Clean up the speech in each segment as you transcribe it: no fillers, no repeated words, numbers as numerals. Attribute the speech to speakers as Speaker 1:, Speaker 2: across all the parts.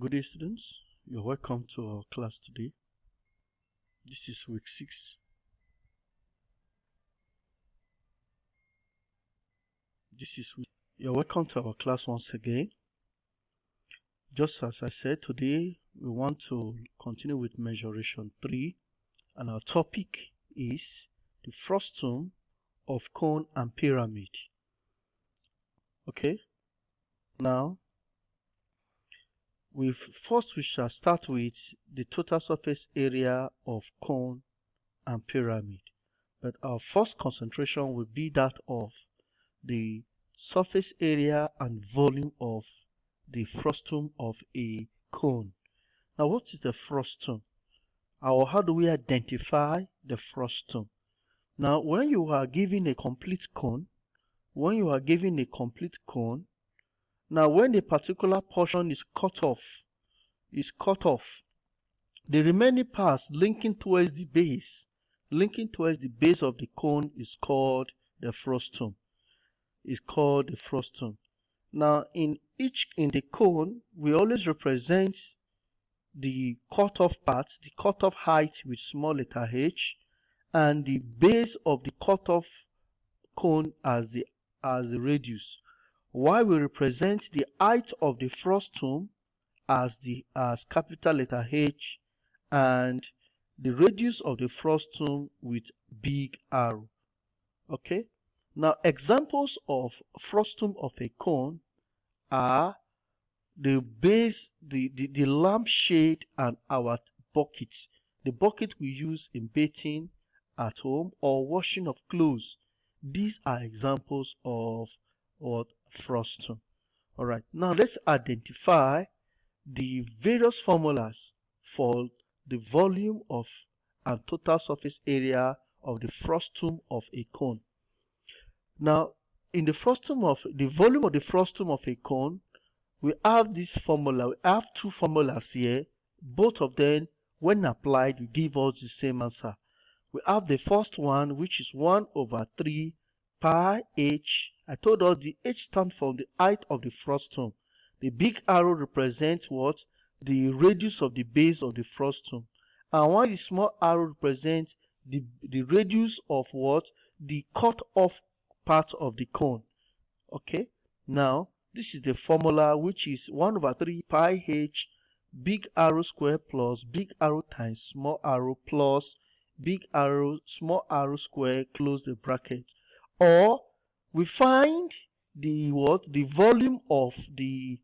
Speaker 1: Good day, students. You're welcome to our class today. This is week 6. You're welcome to our class once again. Just as I said, today we want to continue with measuration 3, and our topic is the frustum of cone and pyramid. Okay. Now, we shall start with the total surface area of cone and pyramid, but our first concentration will be that of the surface area and volume of the frustum of a cone. Now, what is the frustum? Or how do we identify the frustum? Now, when you are given a complete cone, now when a particular portion is cut off, the remaining parts linking towards the base of the cone is called the frustum. Now, in the cone, we always represent the cut-off part, the cut-off height with small letter h, and the base of the cut-off cone as the radius. While we represent the height of the frustum as capital letter H, and the radius of the frustum with big R. Okay. Now, examples of frustum of a cone are the base, the lampshade, and our buckets. The bucket we use in bathing at home or washing of clothes. These are examples of frustum. Alright, now let's identify the various formulas for the volume of and total surface area of the frustum of a cone. Now, in the volume of the frustum of a cone, we have this formula. We have two formulas here. Both of them, when applied, will give us the same answer. We have the first one, which is 1/3 pi h. I told us the h stands for the height of the frustum. The big arrow represents what? The radius of the base of the frustum. And while the small arrow represents the radius of what? The cut off part of the cone. Okay. Now, this is the formula, which is 1/3 pi h big arrow square plus big arrow times small arrow plus big arrow small arrow square, close the bracket. Or we find the volume of the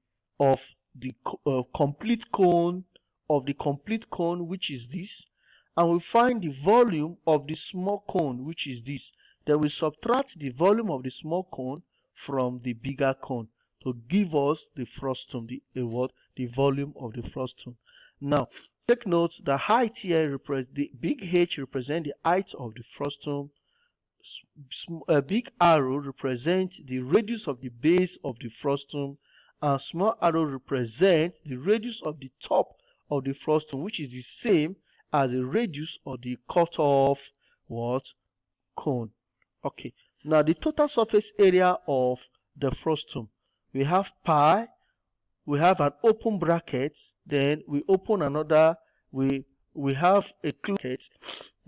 Speaker 1: complete cone, which is this, and we find the volume of the small cone, which is this. Then we subtract the volume of the small cone from the bigger cone to give us the frustum, the volume of the frustum. Now, take note, the height here, the big H represents the height of the frustum. A big arrow represents the radius of the base of the frustum, and small arrow represents the radius of the top of the frustum, which is the same as the radius of the cut-off cone. Okay. Now, the total surface area of the frustum, we have pi, we have an open bracket, then we open another, we have a closed bracket.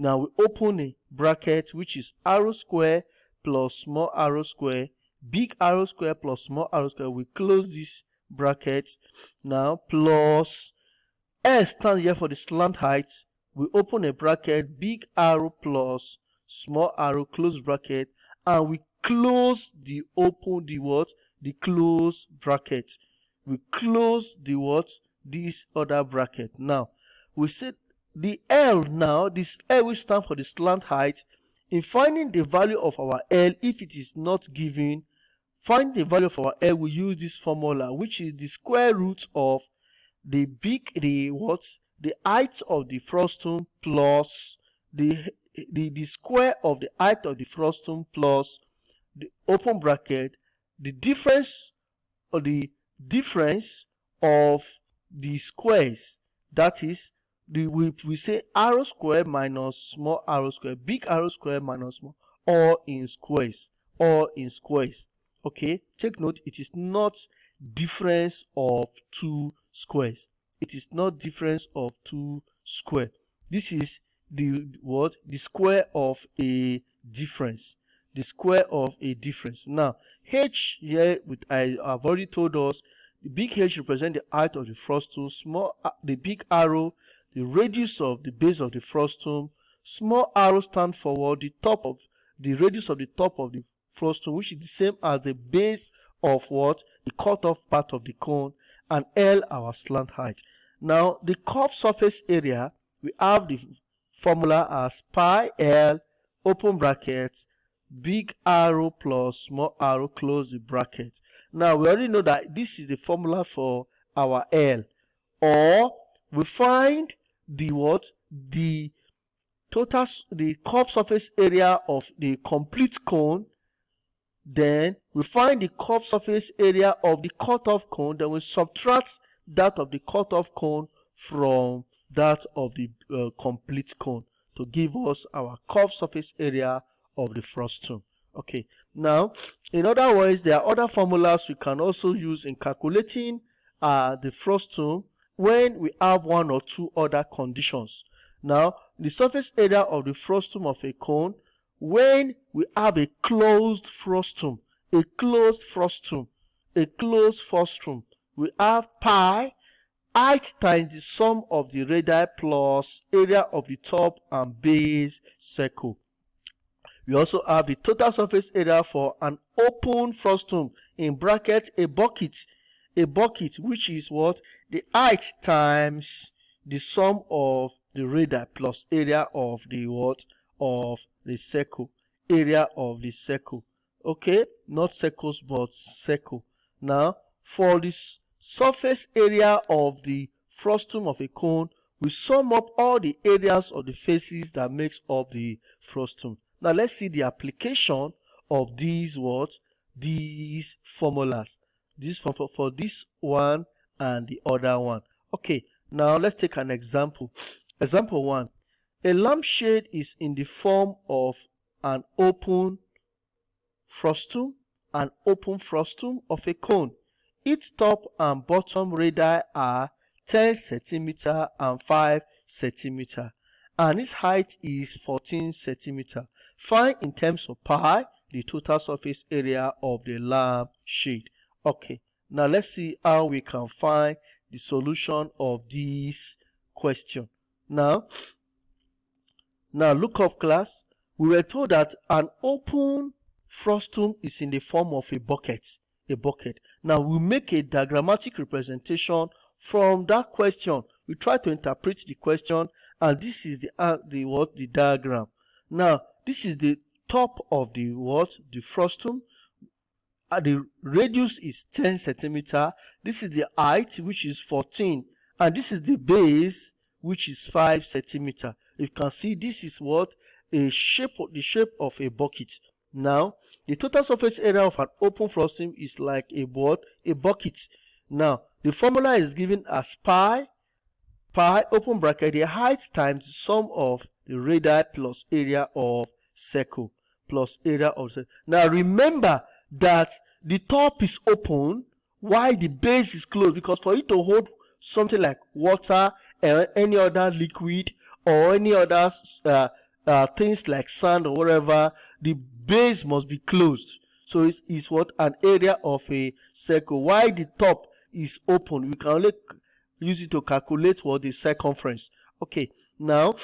Speaker 1: Now we open a bracket, which is arrow square plus small arrow square, big arrow square plus small arrow square. We close this bracket now, plus S stands here for the slant height. We open a bracket, big arrow plus small arrow, close bracket, and we close the close bracket. We close this other bracket. Now we said the L, now this L, which stands for the slant height. In finding the value of our L, if it is not given, find the value of our L, we use this formula, which is the square root of the height of the frustum plus the square of the height of the frustum plus the open bracket, the difference of the squares. That is, we say arrow square minus small arrow square, big arrow square minus small, all in squares. Okay, take note, it is not difference of two squares. it is not difference of two square. This is the what? The square of a difference. The square of a difference. Now, h here, I have already told us, the big H represents the height of the frustum, the big arrow, the radius of the base of the frustum, small arrow stand forward, the radius of the top of the frustum, which is the same as the base of what? The cut-off part of the cone, and L, our slant height. Now, the curved surface area, we have the formula as pi L, open bracket, big arrow plus small arrow, close the bracket. Now, we already know that this is the formula for our L. Or we find the what? The curved surface area of the complete cone. Then we find the curved surface area of the cut-off cone. Then we subtract that of the cut-off cone from that of the complete cone to give us our curved surface area of the frustum. Okay, now in other words, there are other formulas we can also use in calculating the frustum when we have one or two other conditions. Now, the surface area of the frustum of a cone, when we have a closed frustum, we have pi height times the sum of the radii plus area of the top and base circle. We also have the total surface area for an open frustum, in bracket a bucket, which is what? The height times the sum of the radii plus area of the what? Of the circle, area of the circle. Okay, not circles but circle. Now, for this surface area of the frustum of a cone, we sum up all the areas of the faces that makes up the frustum. Now, let's see the application of these what? These formulas. This for this one and the other one. Okay, now let's take an example. Example 1. A lampshade is in the form of an open frustum of a cone. Its top and bottom radii are 10 cm and 5 cm, and its height is 14 cm. Find in terms of pi the total surface area of the lampshade. Okay, now let's see how we can find the solution of this question. Now look up, class. We were told that an open frustum is in the form of a bucket. Now we make a diagrammatic representation from that question. We try to interpret the question, and this is the diagram. Now, this is the top of the frustum. The radius is 10 cm. This is the height, which is 14, and this is the base, which is 5 cm. You can see this is the shape of a bucket. Now, the total surface area of an open frustum is like a bucket. Now, the formula is given as pi open bracket the height times the sum of the radii plus area of circle Now, remember that the top is open while the base is closed, because for it to hold something like water or any other liquid or any other things like sand or whatever, the base must be closed. So it's what? An area of a circle. While the top is open, we can only use it to calculate what the circumference. Okay, now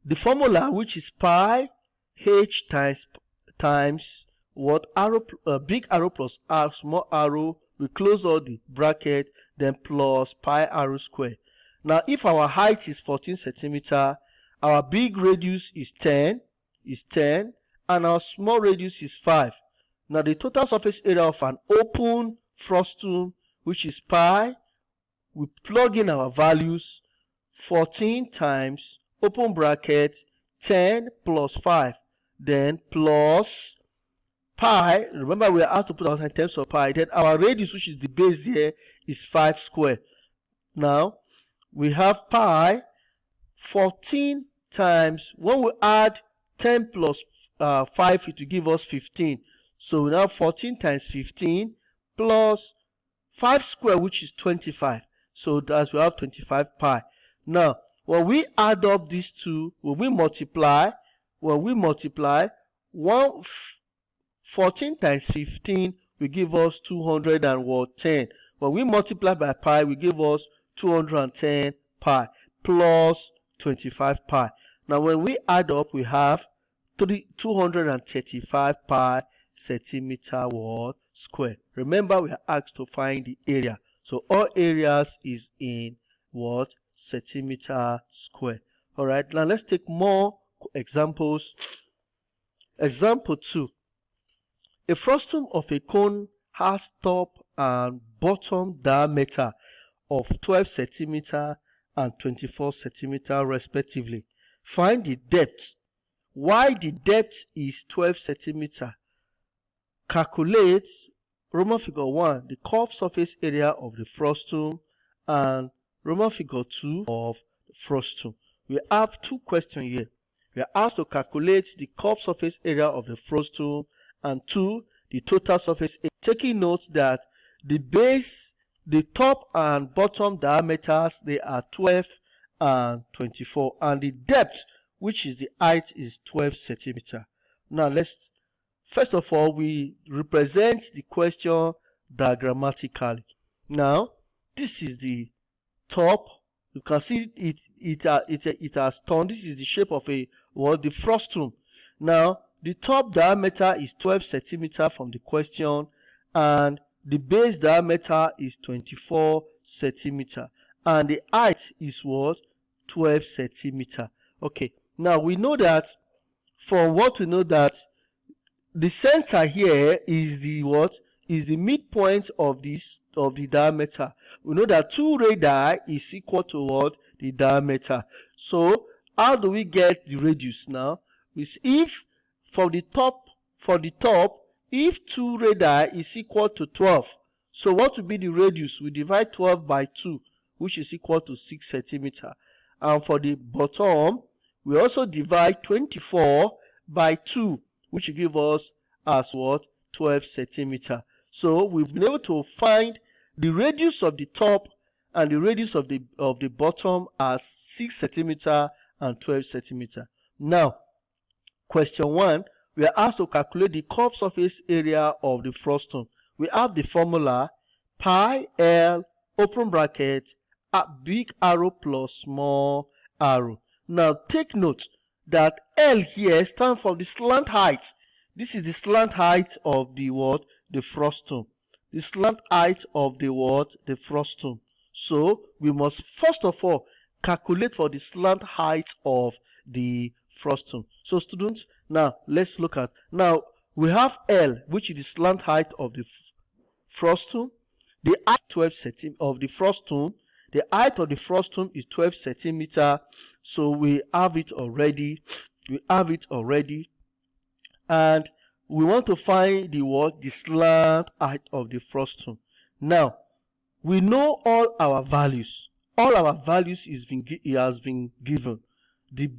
Speaker 1: the formula, which is pi h times what? Big arrow plus small arrow, we close all the bracket, then plus pi arrow square. Now, if our height is 14 cm, our big radius is 10, and our small radius is 5. Now, the total surface area of an open frustum, which is pi, we plug in our values, 14 times open bracket 10 plus 5, then plus pi. Remember, we are asked to put our in terms of pi. Then our radius, which is the base here, is 5 square. Now we have pi 14 times, when we add 10 plus 5, it will give us 15. So we have 14 times 15 plus 5 square, which is 25. So that's we have 25 pi. Now, when we add up these two, when we multiply 14 times 15 will give us 210. When we multiply by pi, will give us 210 pi plus 25 pi. Now, when we add up, we have 235 pi centimeter square. Remember, we are asked to find the area. So all areas is in centimeter square. All right, now let's take more examples. Example 2. A frustum of a cone has top and bottom diameter of 12 centimeter and 24 centimeter respectively. Find the depth. Why the depth is 12 centimeter. Calculate Roman figure 1, the curved surface area of the frustum, and Roman figure 2 of the frustum. We have two questions here. We are asked to calculate the curved surface area of the frustum and 2, the total surface area. Taking note that the base, the top and bottom diameters, they are 12 and 24, and the depth, which is the height, is 12 centimeter. Now first of all, we represent the question diagrammatically. Now, this is the top. You can see it has turned. This is the shape of the frustum. Now, the top diameter is 12 centimeter from the question, and the base diameter is 24 centimeter, and the height is 12 centimeter. Okay. Now we know that from what we know that the center here is the is the midpoint of the diameter. We know that 2 radii is equal to the diameter. So how do we get the radius now? If for the top, if 2 radii is equal to 12, so what will be the radius? We divide 12 by 2, which is equal to 6 centimeter. And for the bottom, we also divide 24 by 2, which will give us as 12 centimeter. So we've been able to find the radius of the top and the radius of the bottom as 6 centimeter and 12 centimeter. Now, question 1, we are asked to calculate the curved surface area of the frustum. We have the formula pi L open bracket big arrow plus small arrow. Now take note that L here stands for the slant height. This is the slant height of the frustum. The slant height of the frustum. So we must first of all calculate for the slant height of the frustum. So students, now let's look at, now we have L, which is the slant height of the frustum. The height 12 centimeter of the frustum. The height of the frustum is 12 centimeter. So we have it already. And we want to find the slant height of the frustum. Now we know all our values. All our values has been given. The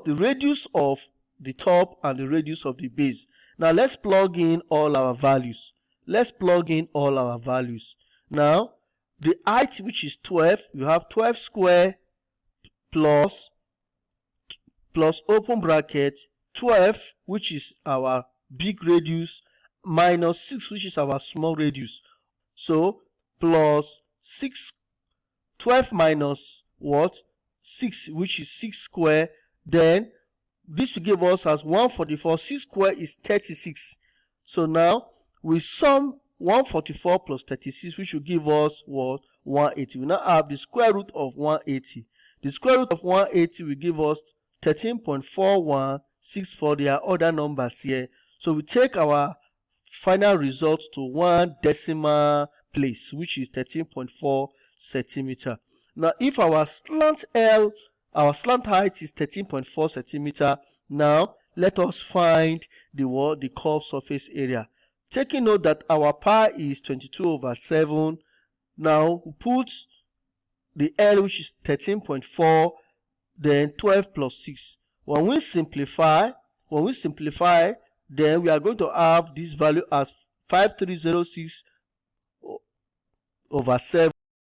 Speaker 1: radius of the top and the radius of the base. Now let's plug in all our values. Now the height, which is 12, you have 12 square plus open bracket 12, which is our big radius, minus 6, which is our small radius. So plus 12 minus 6, which is 6 square. Then this will give us as 144. 6 square is 36. So now we sum 144 plus 36, which will give us 180. We now have the square root of 180. The square root of 180 will give us 13.4164. There are other numbers here. So we take our final result to 1 decimal place, which is 13.4 centimeter. Now if our slant height is 13.4 centimeter, now let us find the curved surface area. Taking note that our pi is 22/7. Now we put the L, which is 13.4, then 12 plus 6. When we simplify, then we are going to have this value as 5306/7.